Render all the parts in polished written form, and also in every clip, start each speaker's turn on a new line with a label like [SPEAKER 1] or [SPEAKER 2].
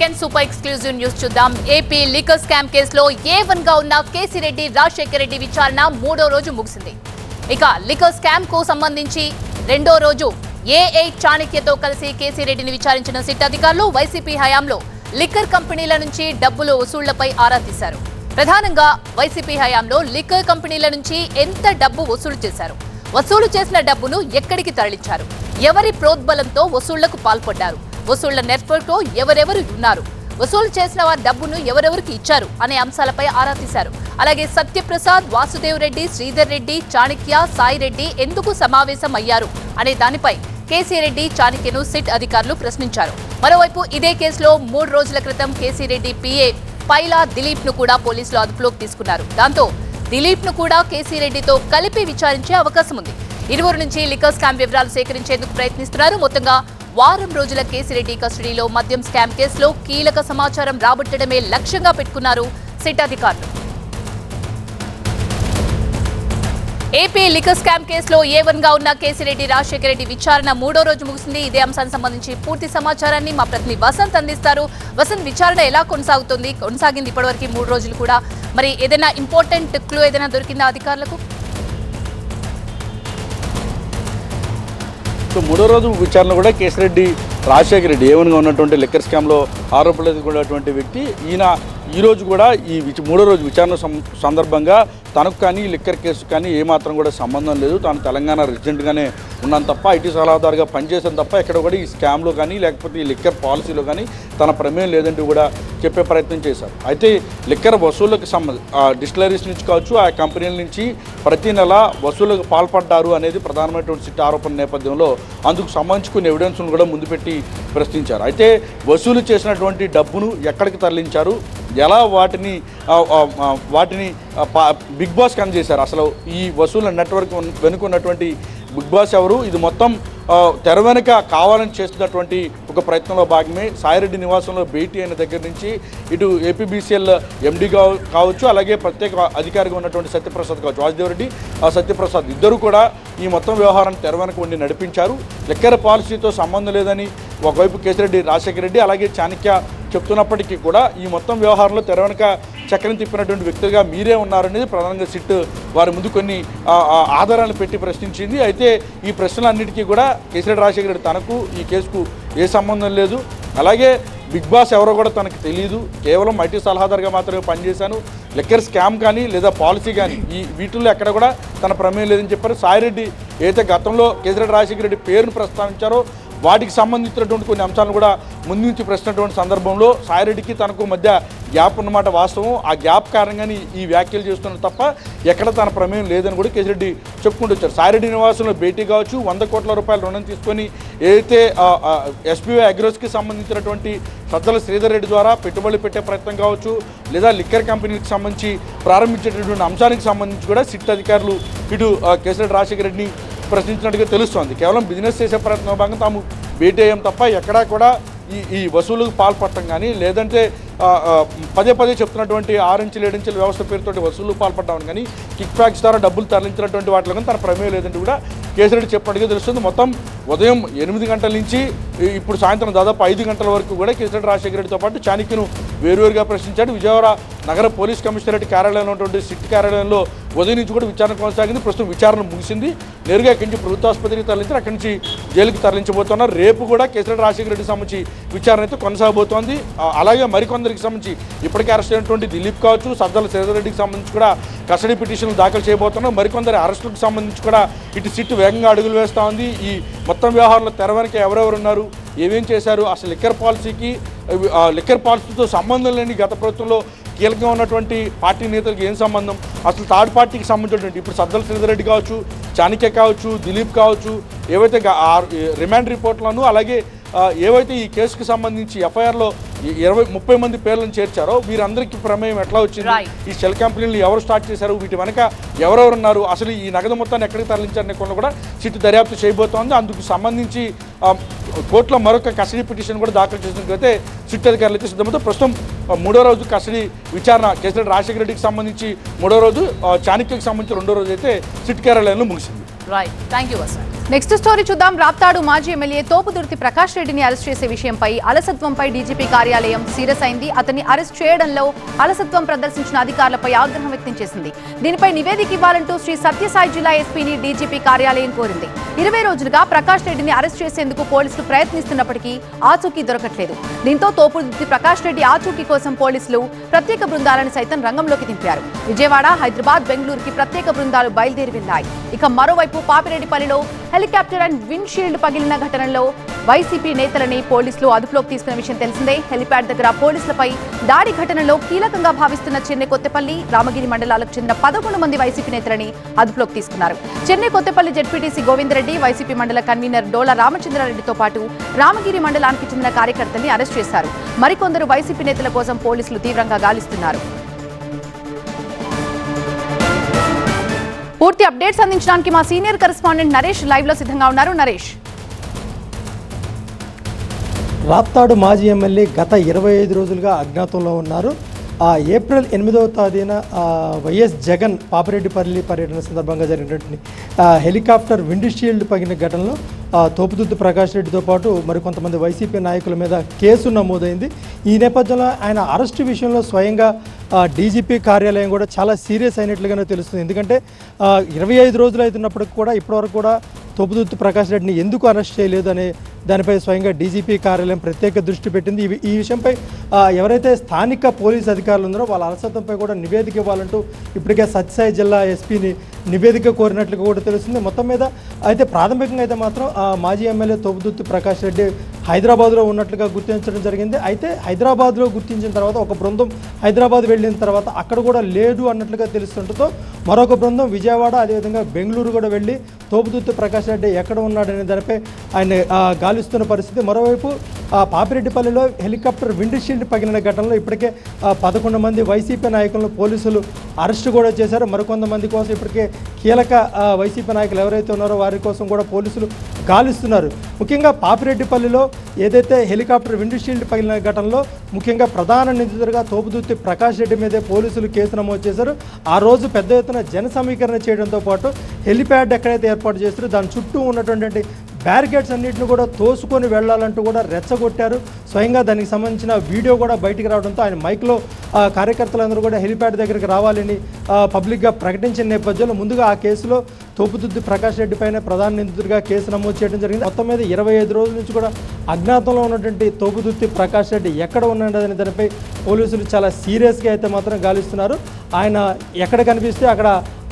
[SPEAKER 1] Super exclusive news చూద్దాం. AP liquor scam కేసులో A1 గా ఉన్న కేసీ రెడ్డి రాజశేఖర్ రెడ్డి విచారణ 3వ రోజు ముగిసింది. ఇక లిక్కర్ స్కామ్ కు సంబంధించి 2వ రోజు A8 చాణక్యతో కలిసి కేసీ రెడ్డిని విచారించిన సిట్ అధికారులు వైసీపీ హయాంలో లిక్కర్ కంపెనీల నుంచి డబ్బులు వసూళ్లపై ఆరా తీశారు. ప్రధానంగా వైసీపీ హయాంలో లిక్కర్ కంపెనీల నుంచి ఎంత డబ్బు వసూలు చేశారు, వసూలు చేసిన డబ్బును ఎక్కడికి తరలించారు, ఎవరి ప్రోద్బలంతో వసూళ్లకు పాల్పడ్డారు, వసూళ్ల నెట్వర్క్ లో ఎవరెవరు ఉన్నారు, వసూలు చేసిన వారి డబ్బును ఎవరెవరికి ఇచ్చారు అనే అంశాలపై ఆరా తీశారు. అలాగే సత్యప్రసాద్, వాసుదేవ్ రెడ్డి, శ్రీధర్ రెడ్డి, చాణక్య, సాయి రెడ్డి ఎందుకు సమావేశం అయ్యారు అనే దానిపై కేసీ రెడ్డి, చాణక్యను సిట్ అధికారులు ప్రశ్నించారు. మరోవైపు ఇదే కేసులో 3 రోజుల క్రితం కేసీ రెడ్డి పిఏ పైలా దిలీప్ ను కూడా పోలీసులు అదుపులోకి తీసుకున్నారు. దాంతో దిలీప్ ను కూడా కేసీ రెడ్డితో కలిపి విచారించే అవకాశం ఉంది. ఇరువురు నుంచి లిక్కర్ స్కామ్ వివరాలు సేకరించేందుకు ప్రయత్నిస్తున్నారు. మొత్తంగా వారం రోజుల కేసీ రెడ్డి కస్టడీలో మద్యం స్కామ్ కేసులో కీలక సమాచారం రాబట్టడమే లక్ష్యంగా పెట్టుకున్నారు సిట్ అధికారులు. ఏపీ లిక్కర్ స్కామ్ కేసులో A1 గా ఉన్న కేసీ రెడ్డి రాజశేఖర్ రెడ్డి విచారణ 3వ రోజు ముగిసింది. ఇదే అంశానికి సంబంధించి పూర్తి సమాచారాన్ని మా ప్రతినిధి వసంత్ అందిస్తారు. వసంత్, విచారణ ఎలా కొనసాగింది ఇప్పటివరకు 3 రోజులు కూడా? మరి ఏదైనా ఇంపార్టెంట్ క్లూ ఏదైనా దొరికిందా అధికారులకు?
[SPEAKER 2] సో 3వ రోజు విచారణ కూడా కేసీ రెడ్డి రాజశేఖర్ రెడ్డి A1 గా ఉన్నటువంటి లిక్కర్ స్కామ్లో ఆరోపణలు ఎదుర్కొన్నటువంటి వ్యక్తి ఈయన ఈ రోజు కూడా ఈ 3వ రోజు విచారణ సందర్భంగా తనకు కానీ లిక్కర్ కేసు కానీ ఏమాత్రం కూడా సంబంధం లేదు, తాను తెలంగాణ రెసిడెంట్గానే ఉన్నాను తప్ప, ఐటీ సలహాదారుగా పనిచేశాను తప్ప ఎక్కడ కూడా ఈ స్కామ్లో కానీ లేకపోతే ఈ లిక్కర్ పాలసీలో కానీ తన ప్రమేయం లేదంటూ కూడా చెప్పే ప్రయత్నం చేశారు. అయితే లిక్కర్ వసూళ్లకు డిస్టిలరీస్ నుంచి కావచ్చు, ఆ కంపెనీల నుంచి ప్రతి నెల వసూళ్లకు పాల్పడ్డారు అనేది ప్రధానమైనటువంటి సిట్ ఆరోపణ నేపథ్యంలో అందుకు సంబంధించి కొన్ని ఎవిడెన్స్ను కూడా ముందు పెట్టి ప్రశ్నించారు. అయితే వసూలు చేసినటువంటి డబ్బును ఎక్కడికి తరలించారు, ఎలా వాటిని బిగ్ బాస్కి అందజేశారు, అసలు ఈ వసూళ్ల నెట్వర్క్ వెనుకున్నటువంటి బిగ్ బాస్ ఎవరు, ఇది మొత్తం తెర వెనుక కావాలని చేస్తున్నటువంటి ఒక ప్రయత్నంలో భాగమే సాయిరెడ్డి నివాసంలో భేటీ అయిన దగ్గర నుంచి ఇటు APBCL MD కావచ్చు, అలాగే ప్రత్యేక అధికారిగా ఉన్నటువంటి సత్యప్రసాద్ కావచ్చు, వాసుదేవ్ రెడ్డి, సత్యప్రసాద్ ఇద్దరు కూడా ఈ మొత్తం వ్యవహారాన్ని తెర వెనుక ఉండి నడిపించారు. లిక్కర్ పాలసీతో సంబంధం లేదని ఒకవైపు కేసీ రెడ్డి రాజశేఖర్ రెడ్డి అలాగే చాణక్య చెప్తున్నప్పటికీ కూడా ఈ మొత్తం వ్యవహారంలో తెర వెనుక చక్రం తిప్పినటువంటి వ్యక్తులుగా మీరే ఉన్నారనేది ప్రధానంగా సిట్ వారి ముందు కొన్ని ఆధారాలను పెట్టి ప్రశ్నించింది. అయితే ఈ ప్రశ్నలన్నిటికీ కూడా కేసీ రెడ్డి రాజశేఖర రెడ్డి తనకు ఈ కేసుకు ఏ సంబంధం లేదు, అలాగే బిగ్ బాస్ ఎవరో కూడా తనకు తెలియదు, కేవలం ఐటీ సలహాదారుగా మాత్రమే పనిచేశాను, లిక్కర్ స్కామ్ కానీ లేదా పాలసీ కానీ ఈ వీటిల్లో ఎక్కడ కూడా తన ప్రమేయం లేదని చెప్పారు. సాయిరెడ్డి ఏదైతే గతంలో కేసీ రెడ్డి రాజశేఖర రెడ్డి పేరును ప్రస్తావించారో వాటికి సంబంధించినటువంటి కొన్ని అంశాలను కూడా ముందు నుంచి ప్రశ్నించినటువంటి సందర్భంలో సాయిరెడ్డికి తనకు మధ్య గ్యాప్ ఉన్నమాట వాస్తవం. ఆ గ్యాప్ కారణంగానే ఈ వ్యాఖ్యలు చేస్తున్నారు తప్ప ఎక్కడ తన ప్రమేయం లేదని కూడా కేసీ రెడ్డి చెప్పుకుంటూ వచ్చారు. సాయిరెడ్డి నివాసంలో భేటీ కావచ్చు, 100 కోట్ల రూపాయల రుణం తీసుకొని ఏదైతే SBI అగ్రోస్కి సంబంధించినటువంటి సజ్జల శ్రీధర్ రెడ్డి ద్వారా పెట్టుబడులు పెట్టే ప్రయత్నం కావచ్చు, లేదా లిక్కర్ కంపెనీకి సంబంధించి ప్రారంభించేటటువంటి అంశానికి సంబంధించి కూడా సిట్ అధికారులు ఇటు కేసీ రెడ్డి రాజశేఖర రెడ్డిని ప్రశ్నించినట్టుగా తెలుస్తోంది. కేవలం బిజినెస్ చేసే ప్రయత్నం భాగంగా తాము భేటీ అయ్యాం తప్ప ఎక్కడా కూడా ఈ వసూలుకు పాల్పడటం కానీ లేదంటే పదే చెప్తున్నటువంటి 6 ఇంచుల 7 ఇంచుల వ్యవస్థ పేరుతోటి వసూలు పాల్పడ్డామని కానీ కిక్ బ్యాక్స్ ద్వారా డబ్బులు తరలించినటువంటి వాటిలో కానీ తన ప్రమేయం లేదంటే కూడా కేసీ రెడ్డి చెప్పినట్టుగా తెలుస్తుంది. మొత్తం ఉదయం 8 గంటల నుంచి ఇప్పుడు సాయంత్రం దాదాపు 5 గంటల వరకు కూడా కేసీ రెడ్డి రాజశేఖర రెడ్డితో పాటు చాణక్యను వేరువేరుగా ప్రశ్నించాడు. విజయవాడ నగర పోలీస్ కమిషనరేట్ కార్యాలయంలో ఉన్నటువంటి సిట్ కార్యాలయంలో ఉదయం నుంచి కూడా విచారణ కొనసాగింది. ప్రస్తుతం విచారణ ముగిసింది. నేరుగా ఇక్కడి నుంచి ప్రభుత్వ ఆసుపత్రికి తరలించారు, అక్కడి నుంచి జైలుకి తరలించబోతున్నారు. రేపు కూడా కేసీ రెడ్డి రాజశేఖర రెడ్డికి సంబంధించి విచారణ అయితే కొనసాగబోతోంది. అలాగే మరికొందరికి సంబంధించి ఇప్పటికే అరెస్ట్ అయినటువంటి దిలీప్ కావచ్చు, సజ్జల శ్రీధర్ రెడ్డికి సంబంధించి కూడా కస్టడీ పిటిషన్లు దాఖలు చేయబోతున్నారు. మరికొందరి అరెస్టులకు సంబంధించి కూడా ఇటు సిట్ వేగంగా అడుగులు వేస్తూ ఉంది. ఈ మొత్తం వ్యవహారంలో తెర వెనుక ఎవరెవరు ఉన్నారు, ఏమేం చేశారు, అసలు లిక్కర్ పాలసీతో సంబంధం లేని గత ప్రభుత్వంలో కీలకంగా ఉన్నటువంటి పార్టీ నేతలకు ఏం సంబంధం, అసలు థర్డ్ పార్టీకి సంబంధించినటువంటి ఇప్పుడు సజ్జల శ్రీధర్ రెడ్డి కావచ్చు, చాణక్య కావచ్చు, దిలీప్ కావచ్చు, ఏవైతే రిమాండ్ రిపోర్ట్లను అలాగే ఏవైతే ఈ కేసుకు సంబంధించి FIRలో 20-30 మంది పేర్లను చేర్చారో వీరందరికీ ప్రమేయం ఎట్లా వచ్చింది, ఈ షెల్ కంపెనీలు ఎవరు స్టార్ట్ చేశారు, వీటి వెనక ఎవరెవరు ఉన్నారు, అసలు ఈ నగదు మొత్తాన్ని ఎక్కడికి తరలించారనే కొన్ని కూడా సిట్ దర్యాప్తు చేయబోతోంది. అందుకు సంబంధించి కోర్టులో మరొక కస్టడీ పిటిషన్ కూడా దాఖలు చేసినట్లయితే సిట్ అధికారులు అయితే సిద్ధమవుతారు. ప్రస్తుతం 3వ రోజు కస్టడీ విచారణ కేసీ రెడ్డి రాజశేఖర రెడ్డికి సంబంధించి 3వ రోజు, చాణక్యకి సంబంధించి 2వ రోజు అయితే సిట్ కార్యాలయంలో ముగిసింది.
[SPEAKER 1] Right, thank you Vasanth. Next story చూద్దాం. రాప్తాడు మాజీ ఎమ్మెల్యే తోపుదుర్తి ప్రకాష్ రెడ్డిని అరెస్ట్ చేసే విషయంపై అలసత్వంపై డీజీపీ కార్యాలయం సీరియస్ అయింది. అతన్ని అరెస్ట్ చేయడంలో అలసత్వం ప్రదర్శించిన అధికారులపై ఆగ్రహం వ్యక్తం చేసింది. దీనిపై నివేదిక ఇవ్వాలంటూ శ్రీ సత్యసాయి జిల్లా ఎస్పీని డీజీపీ కార్యాలయం కోరింది. 20 రోజులుగా ప్రకాష్ రెడ్డిని అరెస్ట్ చేసేందుకు పోలీసులు ప్రయత్నిస్తున్నప్పటికీ ఆచూకీ దొరకట్లేదు. దీంతో తోపుదుర్తి ప్రకాష్ రెడ్డి ఆచూకీ కోసం పోలీసులు ప్రత్యేక బృందాలను సైతం రంగంలోకి దింపారు. విజయవాడ, హైదరాబాద్, బెంగళూరుకి ప్రత్యేక బృందాలు బయలుదేరి వెళ్లాయి. ఇక మరోవైపు పాపిరెడ్డిపల్లిలో హెలికాప్టర్ అండ్ విండ్ షీల్డ్ పగిలిన ఘటనలో వైసీపీ నేతలని పోలీసులు అదుపులోకి తీసుకున్న విషయం తెలిసిందే. హెలిప్యాడ్ దగ్గర పోలీసులపై దాడి ఘటనలో కీలకంగా భావిస్తున్న చెన్నై కొత్తపల్లి, రామగిరి మండలాలకు చెందిన 11 మంది వైసీపీ నేతలని అదుపులోకి తీసుకున్నారు. చెన్నై కొత్తపల్లి జెడ్పీటీసీ గోవిందరెడ్డి, వైసీపీ మండల కన్వీనర్ డోలా రామచంద్రారెడ్డితో పాటు రామగిరి మండలానికి చెందిన కార్యకర్తల్ని అరెస్ట్ చేశారు. మరికొందరు వైసీపీ నేతల కోసం పోలీసులు తీవ్రంగా గాలిస్తున్నారు. పూర్తి అప్డేట్స్ అందించడానికి మా సీనియర్ కరెస్పాండెంట్ నరేష్ లైవ్ లో సిద్ధంగా ఉన్నారు. నరేష్,
[SPEAKER 3] రాప్తాడు మాజీ ఎమ్మెల్యే గత 25 రోజులుగా అజ్ఞాతంలో ఉన్నారు. ఏప్రిల్ 8వ తేదీన వైఎస్ జగన్ పాపిరెడ్డిపల్లి పర్యటన సందర్భంగా జరిగినటువంటి హెలికాప్టర్ విండ్ షీల్డ్ పగిలిన ఘటనలో తోపుదుర్తి ప్రకాష్ రెడ్డితో పాటు మరికొంతమంది వైసీపీ నాయకుల మీద కేసు నమోదైంది. ఈ నేపథ్యంలో ఆయన అరెస్టు విషయంలో స్వయంగా డీజీపీ కార్యాలయం కూడా చాలా సీరియస్ అయినట్లుగానే తెలుస్తుంది. ఎందుకంటే 25 రోజులు అవుతున్నప్పటికి కూడా ఇప్పటివరకు కూడా తోపుదుర్తి ప్రకాష్ రెడ్డిని ఎందుకు అరెస్ట్ చేయలేదు అనే దానిపై స్వయంగా డీజీపీ కార్యాలయం ప్రత్యేక దృష్టి పెట్టింది. ఈ విషయంపై ఎవరైతే స్థానిక పోలీస్ అధికారులు ఉన్నారో వాళ్ళ అలసత్వంపై కూడా నివేదిక ఇవ్వాలంటూ ఇప్పటికే సత్యసాయి జిల్లా ఎస్పీని నివేదిక కోరినట్లుగా కూడా తెలుస్తుంది. మొత్తం మీద అయితే ప్రాథమికంగా అయితే మాత్రం మాజీ ఎమ్మెల్యే తోపుదుర్తి ప్రకాష్ రెడ్డి హైదరాబాద్లో ఉన్నట్లుగా గుర్తించడం జరిగింది. అయితే హైదరాబాద్లో గుర్తించిన తర్వాత ఒక బృందం హైదరాబాద్ వెళ్ళిన తర్వాత అక్కడ కూడా లేడు అన్నట్లుగా తెలుస్తుండటంతో మరొక బృందం విజయవాడ, అదేవిధంగా బెంగళూరు కూడా వెళ్ళి తోపుదుర్తి ప్రకాష్ రెడ్డి ఎక్కడ ఉన్నాడనే దానిపై ఆయన గాలిస్తున్న పరిస్థితి. మరోవైపు పాపిరెడ్డిపల్లిలో హెలికాప్టర్ విండ్ షీల్డ్ పగిలిన ఘటనలో ఇప్పటికే 11 మంది వైసీపీ నాయకులను పోలీసులు అరెస్టు కూడా చేశారు. మరికొంతమంది కోసం ఇప్పటికే కీలక వైసీపీ నాయకులు ఎవరైతే ఉన్నారో వారి కోసం కూడా పోలీసులు గాలిస్తున్నారు. ముఖ్యంగా పాపిరెడ్డిపల్లిలో ఏదైతే హెలికాప్టర్ విండ్ షీల్డ్ పగిలిన ఘటనలో ముఖ్యంగా ప్రధాన నిందితుడిగా తోపుదుర్తి ప్రకాష్ రెడ్డి మీదే పోలీసులు కేసు నమోదు చేశారు. ఆ రోజు పెద్ద ఎత్తున జన సమీకరణ చేయడంతో పాటు హెలిప్యాడ్ ఎక్కడైతే ఏర్పాటు చేస్తారో దాని చుట్టూ ఉన్నటువంటి బ్యారికేడ్స్ అన్నింటిని కూడా తోసుకొని వెళ్లాలంటూ కూడా రెచ్చగొట్టారు. స్వయంగా దానికి సంబంధించిన వీడియో కూడా బయటికి రావడంతో ఆయన మైక్లో కార్యకర్తలందరూ కూడా హెలిప్యాడ్ దగ్గరికి రావాలని పబ్లిక్గా ప్రకటించిన నేపథ్యంలో ముందుగా ఆ కేసులో తోపుదుర్తి ప్రకాష్ రెడ్డి పైన ప్రధాన నిందితుడిగా కేసు నమోదు చేయడం జరిగింది. మొత్తం మీద 25 రోజుల నుంచి కూడా అజ్ఞాతంలో ఉన్నటువంటి తోపుదుర్తి ప్రకాష్ రెడ్డి ఎక్కడ ఉన్నాడనే దానిపై పోలీసులు చాలా సీరియస్గా అయితే మాత్రం గాలిస్తున్నారు. ఆయన ఎక్కడ కనిపిస్తే అక్కడ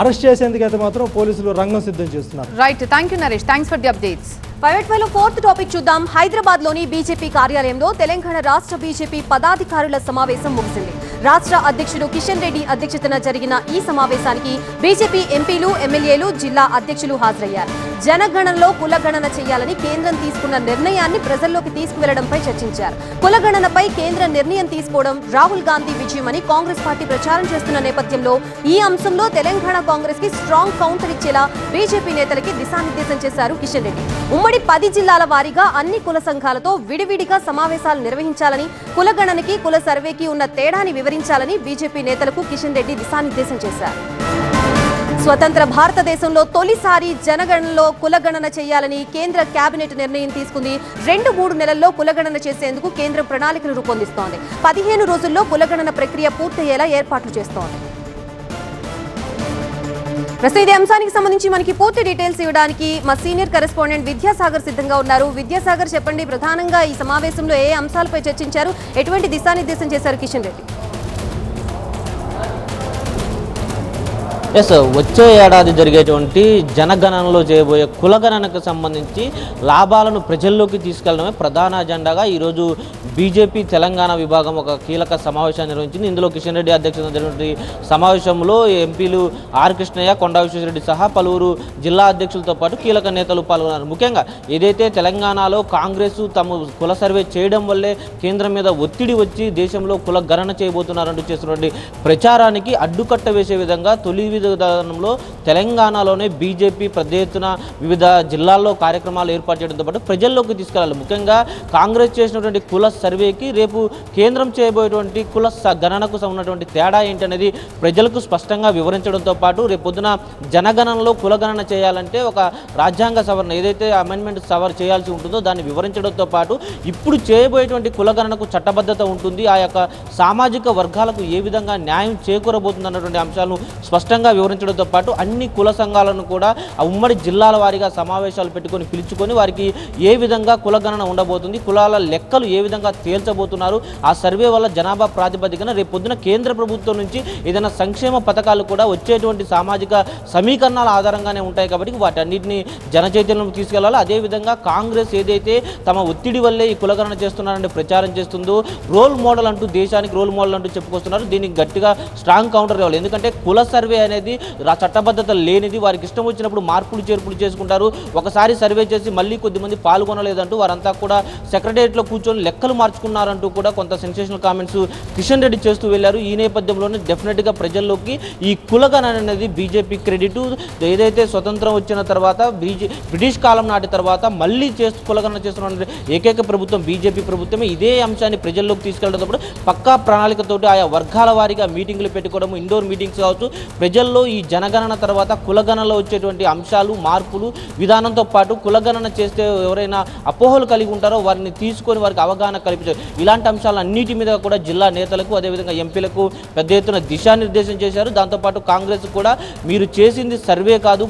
[SPEAKER 3] అరెస్ట్ చేసేందుకు అయితే మాత్రం పోలీసులు రంగం సిద్ధం చేస్తున్నారు.
[SPEAKER 1] Right, thank you Naresh, thanks for the updates.
[SPEAKER 4] Private వైలో ఫోర్త్ టాపిక్ చూద్దాం. హైదరాబాద్ లోని బీజేపీ కార్యాలయంలో తెలంగాణ రాష్ట్ర బీజేపీ పదాధికారుల సమావేశం ముగిసింది. రాష్ట్ర అధ్యక్షుడు కిషన్ రెడ్డి అధ్యక్షతన జరిగిన ఈ సమావేశానికి బీజేపీ ఎంపీలు, ఎమ్మెల్యేలు, జిల్లా అధ్యక్షులు హాజరయ్యారు. జనగణనలో కులగణన చేయాలని కేంద్రం తీసుకున్న నిర్ణయాన్ని ప్రజల్లోకి తీసుకువెళ్లడంపై చర్చించారు. కులగణనపై కేంద్ర నిర్ణయం తీసుకోవడం రాహుల్ గాంధీ విజయమని కాంగ్రెస్ పార్టీ ప్రచారం చేస్తున్న నేపథ్యంలో ఈ అంశంలో తెలంగాణ కాంగ్రెస్ కి స్ట్రాంగ్ కౌంటర్ ఇచ్చేలా బీజేపీ నేతలకి దిశానిర్దేశం చేశారు కిషన్ రెడ్డి. ఉమ్మడి 10 జిల్లాల వారీగా అన్ని కుల సంఘాలతో విడివిడిగా సమావేశాలు నిర్వహించాలని, కులగణనకి కుల సర్వేకి ఉన్న తేడాని వివరించాలని బీజేపీ నేతలకు కిషన్ రెడ్డి దిశానిర్దేశం చేశారు. స్వతంత్ర భారతదేశంలో తొలిసారి జనగణనలో కులగణన చేయాలని కేంద్ర కేబినెట్ నిర్ణయం తీసుకుంది. 2-3 నెలల్లో కులగణన చేసేందుకు కేంద్రం ప్రణాళికలు రూపొందిస్తోంది. 15 రోజుల్లో కులగణన ప్రక్రియ పూర్తయ్యేలా ఏర్పాట్లు చేస్తోంది. ప్రస్తుతం ఇదే అంశానికి సంబంధించి మనకి పూర్తి డీటెయిల్స్ ఇవ్వడానికి మా సీనియర్ కరెస్పాండెంట్ విద్యాసాగర్ సిద్ధంగా ఉన్నారు. విద్యాసాగర్, చెప్పండి, ప్రధానంగా ఈ సమావేశంలో ఏ అంశాలపై చర్చించారు, ఎటువంటి దిశానిర్దేశం చేశారు కిషన్ రెడ్డి?
[SPEAKER 5] వచ్చే ఏడాది జరిగేటువంటి జనగణనలో చేయబోయే కులగణనకు సంబంధించి లాభాలను ప్రజల్లోకి తీసుకెళ్లడమే ప్రధాన అజెండాగా ఈరోజు బీజేపీ తెలంగాణ విభాగం ఒక కీలక సమావేశాన్ని నిర్వహించింది. ఇందులో కిషన్ రెడ్డి అధ్యక్షతన జరిగినటువంటి సమావేశంలో ఎంపీలు ఆర్ కృష్ణయ్య, కొండా విశ్వేశ్వరరెడ్డి సహా పలువురు జిల్లా అధ్యక్షులతో పాటు కీలక నేతలు పాల్గొన్నారు. ముఖ్యంగా ఏదైతే తెలంగాణలో కాంగ్రెస్ తమ కుల సర్వే చేయడం వల్లే కేంద్రం మీద ఒత్తిడి వచ్చి దేశంలో కుల గణన చేయబోతున్నారంటూ చేస్తున్నటువంటి ప్రచారానికి అడ్డుకట్ట వేసే విధంగా తొలి విధానంలో తెలంగాణలోనే బీజేపీ పెద్ద ఎత్తున వివిధ జిల్లాల్లో కార్యక్రమాలు ఏర్పాటు చేయడంతో పాటు ప్రజల్లోకి తీసుకెళ్లాలి. ముఖ్యంగా కాంగ్రెస్ చేసినటువంటి కుల సర్వేకి రేపు కేంద్రం చేయబోయేటువంటి కుల గణనకు ఉన్నటువంటి తేడా ఏంటనేది ప్రజలకు స్పష్టంగా వివరించడంతో పాటు రేపు పొద్దున జనగణనలో కులగణన చేయాలంటే ఒక రాజ్యాంగ సవరణ ఏదైతే అమెండ్మెంట్ చేయాల్సి ఉంటుందో దాన్ని వివరించడంతో పాటు ఇప్పుడు చేయబోయేటువంటి కులగణనకు చట్టబద్ధత ఉంటుంది, ఆ యొక్క సామాజిక వర్గాలకు ఏ విధంగా న్యాయం చేకూరబోతుంది అన్నటువంటి అంశాలను స్పష్టంగా వివరించడంతో పాటు అన్ని కుల సంఘాలను కూడా ఆ ఉమ్మడి జిల్లాల వారీగా సమావేశాలు పెట్టుకొని పిలుచుకొని వారికి ఏ విధంగా కులగణన ఉండబోతుంది, కులాల లెక్కలు ఏ విధంగా తేల్చబోతున్నారు, ఆ సర్వే వల్ల జనాభా ప్రాతిపదికన రేపు పొద్దున కేంద్ర ప్రభుత్వం నుంచి ఏదైనా సంక్షేమ పథకాలు కూడా వచ్చేటువంటి సామాజిక సమీకరణాల ఆధారంగానే ఉంటాయి కాబట్టి వాటన్నిటిని జనచైతన్యం తీసుకెళ్లాలి. అదేవిధంగా కాంగ్రెస్ ఏదైతే తమ ఒత్తిడి వల్లే ఈ కులగణన చేస్తున్నారని ప్రచారం చేస్తుందో రోల్ మోడల్ అంటూ దేశానికి రోల్ మోడల్ అంటూ చెప్పుకొస్తున్నారు. దీనికి గట్టిగా స్ట్రాంగ్ కౌంటర్ ఇవ్వాలి. ఎందుకంటే కుల సర్వే అనేది చట్టబద్ధత లేనిది, వారికి ఇష్టం వచ్చినప్పుడు మార్పులు చేర్పులు చేసుకుంటారు. ఒకసారి సర్వే చేసి మళ్ళీ కొద్దిమంది పాల్గొనలేదంటూ వారంతా కూడా సెక్రటేరియట్లో కూర్చొని లెక్కలు మార్చుకున్నారంటూ కూడా కొంత సెన్సేషనల్ కామెంట్స్ కిషన్ రెడ్డి చేస్తూ వెళ్ళారు. ఈ నేపథ్యంలోనే డెఫినెట్గా ప్రజల్లోకి ఈ కులగణన అనేది బీజేపీ క్రెడిట్ ఏదైతే స్వతంత్రం వచ్చిన తర్వాత బ్రిటిష్ కాలం నాటి తర్వాత మళ్ళీ కులగణన చేస్తున్న ఏకైక ప్రభుత్వం బీజేపీ ప్రభుత్వమే. ఇదే అంశాన్ని ప్రజల్లోకి తీసుకెళ్లేటప్పుడు పక్కా ప్రణాళికతోటి ఆయా వర్గాల వారీగా మీటింగ్లు పెట్టుకోవడం, ఇండోర్ మీటింగ్స్ కావచ్చు, ప్రజల్లో ఈ జనగణన తర్వాత కులగణనలో వచ్చేటువంటి అంశాలు మార్పులు విధానంతో పాటు కులగణన చేస్తే ఎవరైనా అపోహలు కలిగి ఉంటారో వారిని తీసుకొని వారికి అవగాహన కల్పించారు. ఇలాంటి అంశాలన్నిటి మీద కూడా జిల్లా నేతలకు అదేవిధంగా ఎంపీలకు పెద్ద ఎత్తున దిశానిర్దేశం చేశారు. దాంతోపాటు కాంగ్రెస్ కూడా మీరు చేసింది సర్వే కాదు,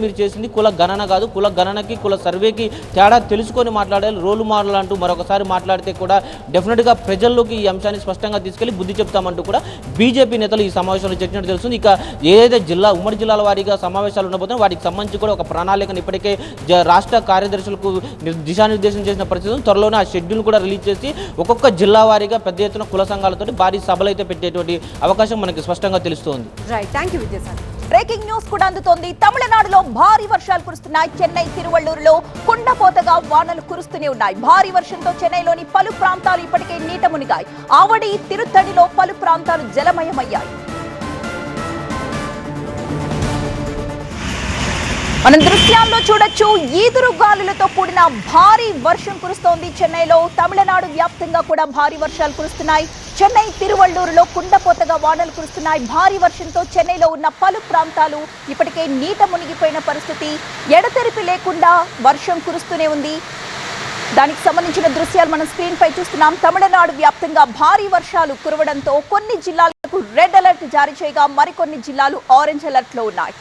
[SPEAKER 5] మీరు చేసింది కుల గణన కాదు, కుల గణనకి కుల సర్వేకి తేడా తెలుసుకొని మాట్లాడాలి, రోలు మోడల్ అంటూ మరొకసారి మాట్లాడితే కూడా డెఫినెట్గా ప్రజల్లోకి ఈ అంశాన్ని స్పష్టంగా తీసుకెళ్లి బుద్ధి చెప్తామంటూ కూడా బీజేపీ నేతలు ఈ సమావేశంలో చర్చించినట్టు తెలుస్తుంది. ఇక ఏదైతే ఉమ్మడి జిల్లాల వారీగా సమావేశాలు ఉండబోతున్నాయో వాటికి సంబంధించి కూడా ఒక ప్రణాళికను ఇప్పటికే రాష్ట్ర కార్యదర్శులకు దిశానిర్దేశం చేసిన పరిస్థితులు త్వరలోనే ఆ షెడ్యూల్ కూడా రిలీజ్ చేసి ఒక్కొక్క జిల్లా వారీగా పెద్ద ఎత్తున కుల సంఘాలతో భారీ సభలు అయితే పెట్టేటువంటి అవకాశం మనకి స్పష్టంగా తెలుస్తోంది.
[SPEAKER 6] బ్రేకింగ్ న్యూస్ కూడా అందుతోంది. తమిళనాడులో భారీ వర్షాలు కురుస్తున్నాయి. చెన్నై తిరువళ్ళూరులో కుండపోతగా వానలు కురుస్తూనే ఉన్నాయి. భారీ వర్షంతో చెన్నైలోని పలు ప్రాంతాలు ఇప్పటికే నీట మునిగాయి. ఆవడి తిరుత్తడిలో పలు ప్రాంతాలు జలమయమయ్యాయి. మనం దృశ్యాల్లో చూడొచ్చు, ఈదురు గాలులతో కూడిన భారీ వర్షం కురుస్తోంది చెన్నైలో. తమిళనాడు వ్యాప్తంగా కూడా భారీ వర్షాలు కురుస్తున్నాయి. చెన్నై తిరువళ్ళూరులో కుండపోతగా వానలు కురుస్తున్నాయి. భారీ వర్షంతో చెన్నైలో ఉన్న పలు ప్రాంతాలు ఇప్పటికే నీట మునిగిపోయిన పరిస్థితి. ఎడతెరిపి లేకుండా వర్షం కురుస్తూనే ఉంది. దానికి సంబంధించిన దృశ్యాలు మనం స్క్రీన్ పై చూస్తున్నాం. తమిళనాడు వ్యాప్తంగా భారీ వర్షాలు కురవడంతో కొన్ని జిల్లాలకు రెడ్ అలర్ట్ జారీ చేయగా మరికొన్ని జిల్లాలు ఆరెంజ్ అలర్ట్ లో ఉన్నాయి.